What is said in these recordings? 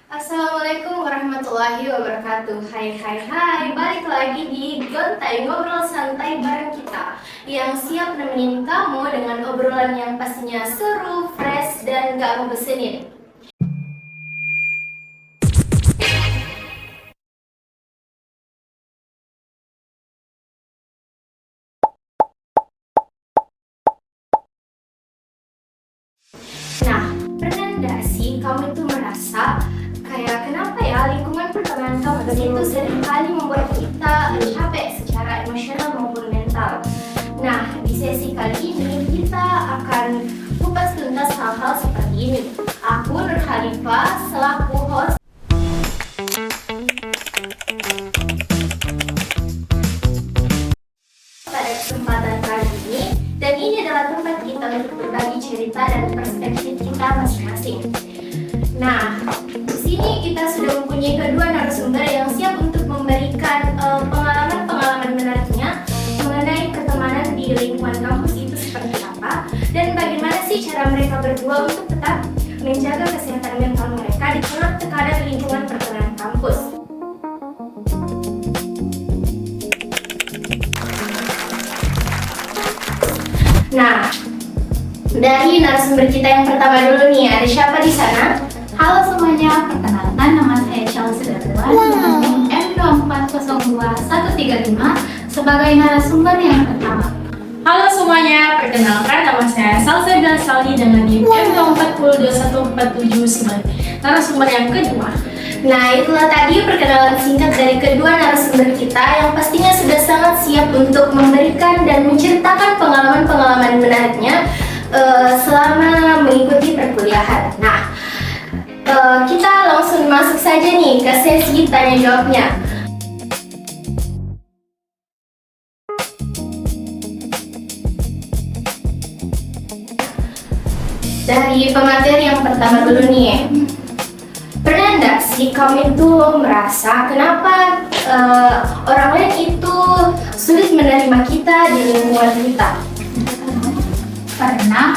Assalamualaikum warahmatullahi wabarakatuh. Hai, balik lagi di Gontai, ngobrol santai bareng kita yang siap nemenin kamu dengan obrolan yang pastinya seru, fresh, dan gak ngebosenin. Nah, pernah nggak sih kamu itu merasa kayak kenapa ya lingkungan pertemanan kampus itu seringkali membuat kita capek secara emosional maupun mental. Nah, di sesi kali ini kita akan kupas tuntas hal-hal seperti ini. Aku Nur Khalifah selaku host. Pada kesempatan kali ini, dan ini adalah tempat kita untuk berbagi cerita dan perspektif kita masing-masing. Nah, di sini kita sudah mempunyai kedua narasumber yang siap untuk memberikan pengalaman-pengalaman menariknya mengenai pertemanan di lingkungan kampus itu seperti apa dan bagaimana sih cara mereka berdua untuk tetap menjaga kesehatan mental mereka di tengah tekanan lingkungan pertemanan kampus. Nah, dari narasumber kita yang pertama dulu nih, ada siapa di sana? Halo semuanya, perkenalkan nama saya Chelsea Darwan dengan NIM M2402135 sebagai narasumber yang pertama. Halo semuanya, perkenalkan nama saya Salsabila Saldi dengan NIM M2402147 sebagai narasumber yang kedua. Nah, itulah tadi perkenalan singkat dari kedua narasumber kita yang pastinya sudah sangat siap untuk memberikan dan menceritakan pengalaman-pengalaman menariknya selama mengikuti perkuliahan. Nah, kita langsung masuk saja nih ke sesi tanya jawabnya. Dari pemateri yang pertama dulu nih, pernah nggak sih kamu itu merasa kenapa orang lain itu sulit menerima kita di lingkungan kita? Karena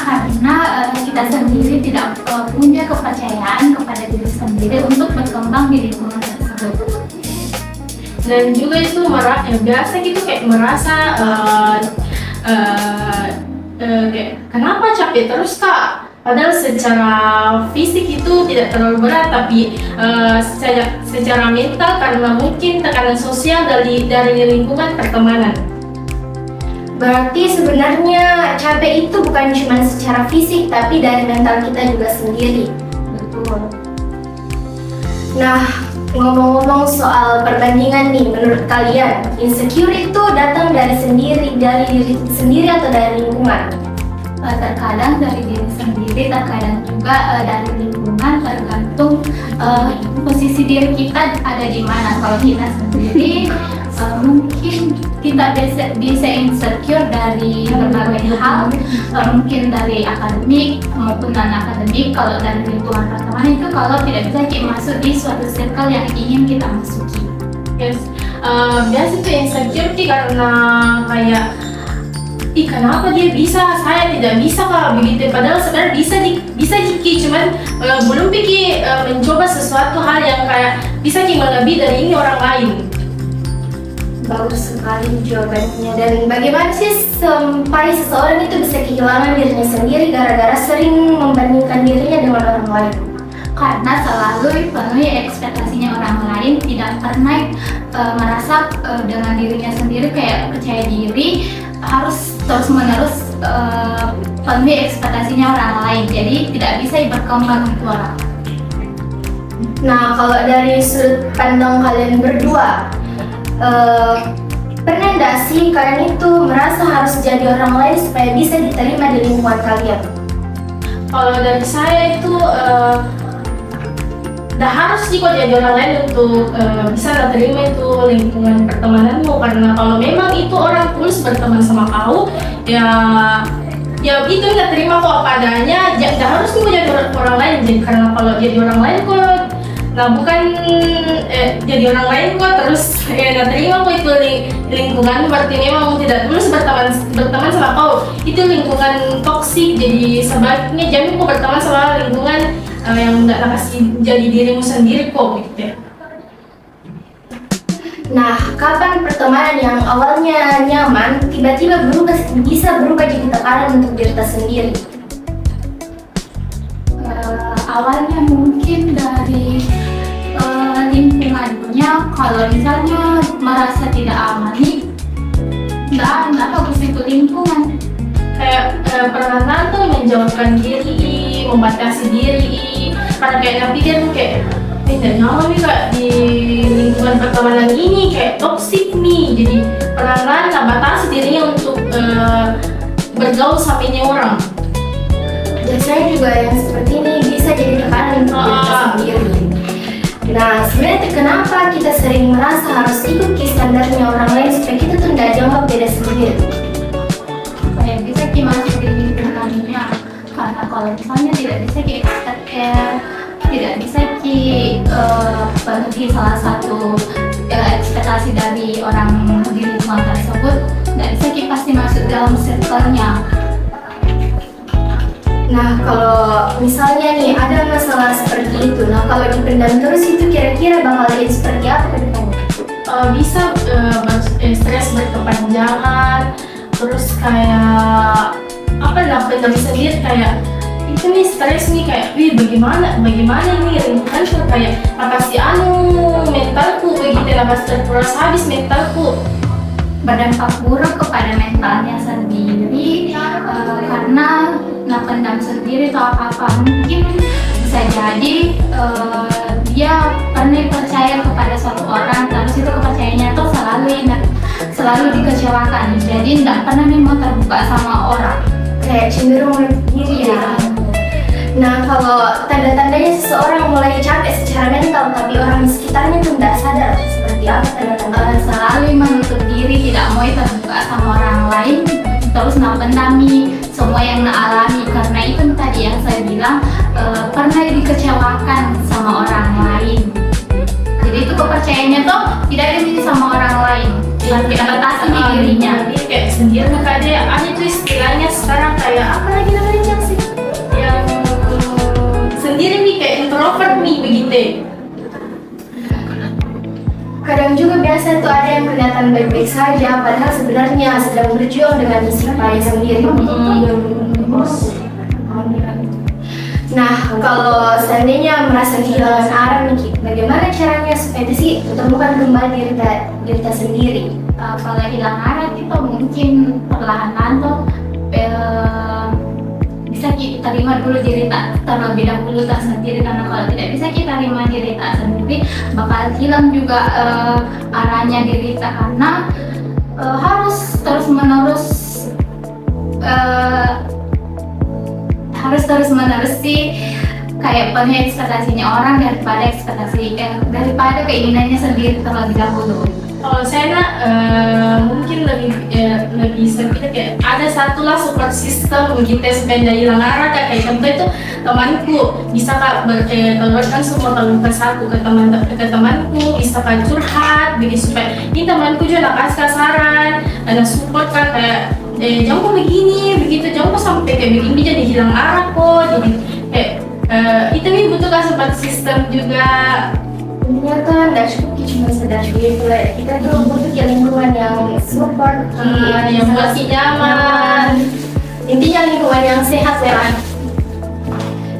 kita sendiri tidak punya kepercayaan kepada diri sendiri untuk berkembang di lingkungan tersebut. Dan juga itu biasa gitu kayak merasa kayak kenapa capek terus kak? Padahal secara fisik itu tidak terlalu berat, tapi secara mental karena mungkin tekanan sosial dari lingkungan pertemanan. Berarti sebenarnya capek itu bukan cuma secara fisik, tapi dari mental kita juga sendiri. Betul. Nah, ngomong-ngomong soal perbandingan nih, menurut kalian insecure itu datang dari diri sendiri atau dari lingkungan? Terkadang dari diri sendiri, terkadang juga dari lingkungan, tergantung posisi diri kita ada di mana. Kalau kita sendiri mungkin kita bisa insecure dari berbagai hal, mungkin dari akademik maupun non akademik. Kalau dari lingkungan pertemanan itu kalau tidak bisa kita masuk di suatu circle yang ingin kita masuki. Yes, biasa tuh insecure karena kayak kenapa dia bisa, saya tidak bisa kalau begitu. Padahal sebenarnya bisa Kiki, cuman belum Kiki mencoba sesuatu hal yang kayak bisa Kiki lebih dari ini orang lain. Bagus sekali jawabannya. Dan bagaimana sih sampai seseorang itu bisa kehilangan dirinya sendiri gara-gara sering membandingkan dirinya dengan orang lain? Karena selalu dipenuhi ekspektasinya orang lain, tidak pernah merasa dengan dirinya sendiri kayak percaya diri, harus terus-menerus penuhi ekspektasinya orang lain, jadi tidak bisa berkembang itu orang. Nah, kalau dari sudut pandang kalian berdua, pernah nggak sih kalian itu merasa harus jadi orang lain supaya bisa diterima di lingkungan kalian? Kalau dari saya itu dah harus sih kok jadi orang lain untuk bisa terima itu lingkungan pertemananmu, karena kalau memang itu orang tulus berteman sama kau, ya itu nggak terima kok apa adanya, dah harus kok jadi orang lain. Jadi karena kalau jadi orang lain kok, nah bukan jadi orang lain kok terus nggak terima kok itu lingkungan, berarti memang tidak tulus berteman sama kau, itu lingkungan toksik. Jadi sebaiknya jangan kok berteman sama lingkungan yang nggak kasih jadi dirimu sendiri kok gitu. Nah, kapan pertemanan yang awalnya nyaman tiba-tiba bisa berubah jadi tekanan untuk diri kita sendiri? Awalnya mungkin dari lingkungannya. Kalau misalnya merasa tidak aman nih, nggak bagus itu lingkungan. Kayak perlahan tuh menjauhkan diri, membatasi diri, karena kayak napikir kayak tidak nyaman nih kak di lingkungan pertemanan ini, kayak toksik nih. Jadi perlahan batasi dirinya untuk bergaul sama ini orang. Biasanya juga yang seperti ini bisa jadi tekanan untuk diri kita sendiri. Nah, sebenarnya kenapa kita sering merasa harus ikut ke standarnya orang lain supaya kita tuh nggak dianggap beda sendiri? Kayak bisa masuk di lingkungannya, karena kalau misalnya tidak bisa penuhi salah satu ekspektasi dari orang di lingkungan tersebut, tidak bisa pasti masuk dalam circle-nya. Nah, kalau misalnya nih ada masalah seperti itu, nah kalau dipendam terus itu kira-kira bakal jadi seperti apa ke depannya? Bisa stres berkepanjangan, terus kayak apa lah, pendam sendiri kayak itu nih stres nih, kayak bagaimana nih kan kayak makasih mentalku begitu, terkuras habis mentalku. Berdampak buruk kepada mentalnya sendiri, karena pendam sendiri atau apa mungkin bisa jadi dia pernah percaya kepada suatu orang, terus itu kepercayaannya tuh selalu dikecewakan, jadi tidak pernah mau terbuka sama orang, Kayak cenderung menutup diri ya. Nah, kalau tanda-tandanya seseorang mulai capek secara mental tapi orang di sekitarnya tuh tidak sadar, seperti apa tanda-tandanya? selalu menutup diri, tidak mau terbuka sama orang lain, terus pendami semua yang alami, karena itu tadi yang saya bilang pernah dikecewakan sama orang lain. Jadi itu kepercayaannya tuh tidak dimiliki sama orang lain, tapi batasi di dirinya. Dia kayak sendiri kayak ada tuh istilahnya sekarang kayak apa lagi namanya sih, yang sendiri nih, kayak introvert nih begitu. Kadang juga biasa tuh ada yang kelihatan baik-baik saja, padahal sebenarnya sedang berjuang dengan sifatnya sendiri. Nah, kalau seandainya merasa kehilangan arah nih, bagaimana caranya supaya sih temukan kembali diri kita sendiri? Kalau hilang arah itu mungkin perlahan-lahan tuh bisa kita terima dulu diri tak terlebih dahulu tak sendiri, karena kalau tidak bisa kita terima diri tak sendiri bakal hilang juga arahnya diri tak, karena harus terus menerus sih kayak penuhi ekspektasinya orang daripada keinginannya sendiri terlebih dahulu. Kalau saya mungkin lebih sedikit kayak ada satu lah support system begitu supaya tidak hilang arah, kayak contoh itu temanku bisa kak keluarkan semua terluka satu ke temanku, bisa kak curhat begitu, supaya ini temanku juga nak kasih saran, ada support kan kayak jangan kok begini begitu, jangan kok sampai kayak begini jadi hilang arah kok, jadi kayak itu nih butuh kan support system juga. Intinya kan tidak cukup cuma sekedar gitu, kita tuh butuh lingkungan yang support, yang buat si nyaman. Intinya lingkungan yang sehat ya.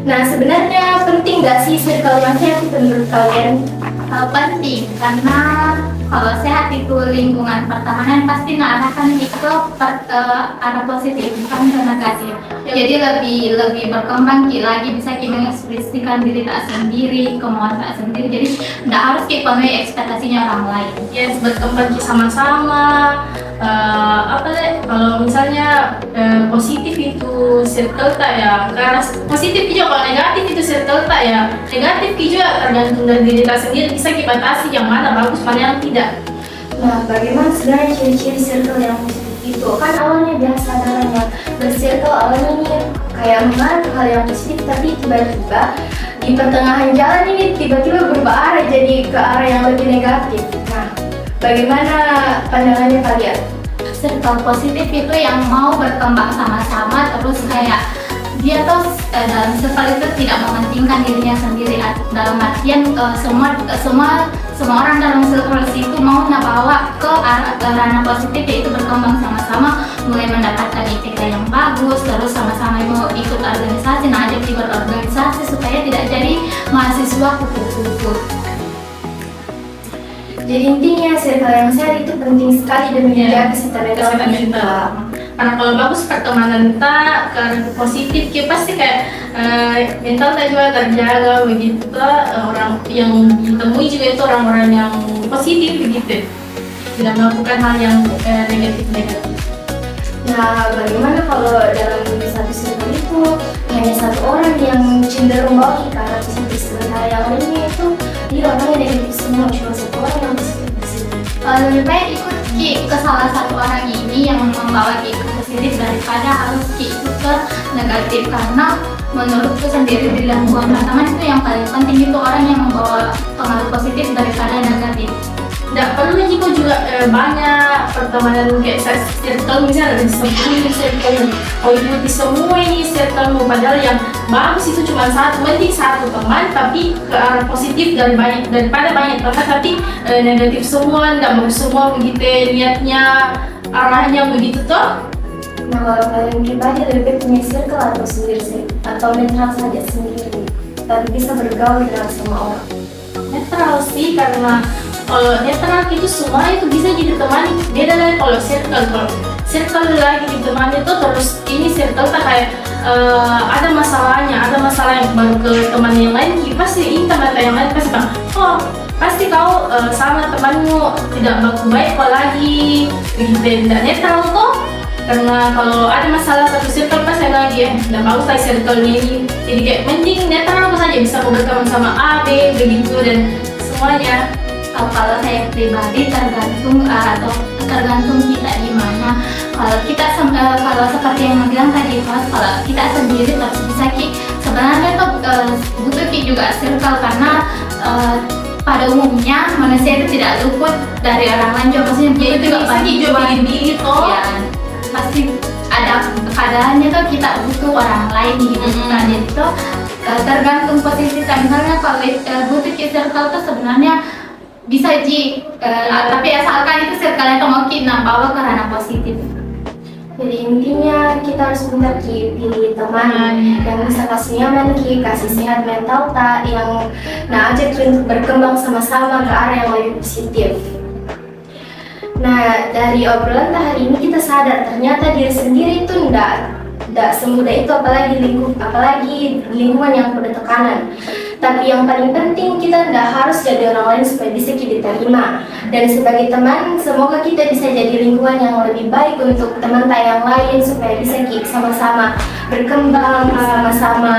Nah, sebenarnya penting nggak sih circle yang sehat itu menurut kalian? Penting, karena kalau sehat itu lingkungan pertemanan pasti mengarahkan ke arah positif, bukan ke negatif. Jadi lebih berkembang lagi, bisa kita mengekspresikan diri tak sendiri, kemauan tak sendiri. Jadi tidak harus kita penuhi ekspektasinya orang lain. Yes, berkembang sama-sama. Kalau misalnya positif itu circle tak ya, karena positif juga, kalau negatif itu circle tak ya, negatif juga tergantung dari diri kita sendiri, bisa kita batasi yang mana bagus, mana yang tidak. Nah, bagaimana sebenarnya ciri-ciri circle yang positif itu? Kan awalnya biasa adanya bersirkel, awalnya nih kayak mengarah ke hal yang positif, tapi tiba-tiba di pertengahan jalan ini tiba-tiba berubah arah jadi ke arah yang lebih negatif. Nah, bagaimana pandangannya kalian? Circle positif itu yang mau berkembang sama-sama, terus kayak dia tuh dalam circle itu tidak mementingkan dirinya sendiri, dalam artian semua orang dalam circle itu mau bawa ke ranah positif, yaitu berkembang sama-sama, mulai mendapatkan IPK yang bagus, terus sama-sama mau ikut organisasi, ajak di berorganisasi supaya tidak jadi mahasiswa kupu-kupu. Jadi intinya circle yang sehat itu penting sekali demi menjaga kesehatan mental kita. Karena kalau bagus pertemanan kita ke positif, kita pasti kayak mental kita juga terjaga begitu. Orang yang ditemui juga itu orang-orang yang positif begitu, tidak melakukan hal yang negatif. Nah, bagaimana kalau dalam satu circle itu hanya satu orang yang cenderung bawa ke arah positif, sementara yang lainnya itu dia orangnya negatif semua, cuma satu orang yang positif. Lebih baik ikut ke salah satu orang ini yang membawa ke positif daripada harus ikut ke negatif, karena menurutku sendiri di lingkungan teman itu yang paling penting itu orang yang membawa pengaruh positif daripada negatif. Tidak perlu juga banyak pertemanan kayak circle, misalnya ada 10 circle, oh ikuti semua ini circle, padahal yang bagus itu cuma penting satu teman tapi ke arah positif daripada banyak teman tapi negatif semua, tidak bagus semua begitu niatnya, arahnya begitu toh. Nah, kalau kalian pribadi lebih punya circle atau sendiri atau netral saja sendiri, tapi bisa bergaul dengan semua orang? Netral sih, karena kalau netral itu semua itu bisa jadi teman. Beda lagi kalau circle lagi ditemani itu terus ini circle tak kayak ada masalah yang baru ke teman yang lain, pasti ini teman yang lain pasti bilang, oh pasti kau sama temanmu tidak baik kok lagi begitu, tidak netral kok. Karena kalau ada masalah satu circle pasti lagi tidak bagus lah circle ini, jadi kayak mending netral saja, bisa berteman sama A, B begitu dan semuanya. Kalau saya pribadi tergantung kita di mana. Kalau kita kalau seperti yang bilang tadi Mas, kalau kita sendiri terus bisa sebenarnya tuh butuh juga circle, karena pada umumnya manusia itu tidak luput dari orang lain juga, maksudnya dia juga bantuan gitu ya, pasti ada keadaannya tuh kita butuh orang lain gitu. Nah, jadi itu tergantung posisi kita. Misalnya kalau butuh circle tuh sebenarnya bisa tapi asalkan itu circle yang mau kita bawa ke ranah positif. Jadi intinya kita harus benar pilih teman yang bisa kasih nyaman, kasih sehat mental yang ajak untuk berkembang sama-sama ke arah yang lebih positif. Nah, dari obrolan hari ini kita sadar ternyata diri sendiri itu tidak semudah itu, apalagi lingkungan yang penuh tekanan. Tapi yang paling penting kita tidak harus jadi orang lain supaya bisa kita diterima. Dan sebagai teman, semoga kita bisa jadi lingkungan yang lebih baik untuk teman yang lain supaya bisa kita sama-sama berkembang, sama-sama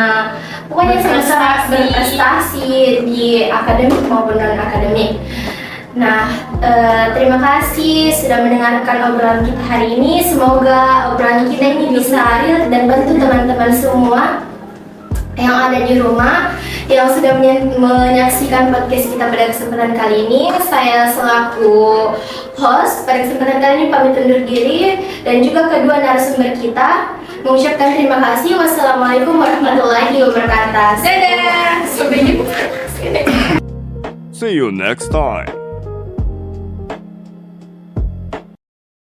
pokoknya sama-sama berprestasi di akademik maupun non akademik. Nah, terima kasih sudah mendengarkan obrolan kita hari ini. Semoga obrolan kita ini bisa real dan bantu teman-teman semua yang ada di rumah yang sudah menyaksikan podcast kita pada kesempatan kali ini. Saya selaku host pada kesempatan kali ini pamit undur diri, dan juga kedua narasumber kita mengucapkan terima kasih. Wassalamualaikum warahmatullahi wabarakatuh. Dadah. Sampai jumpa. See you next time.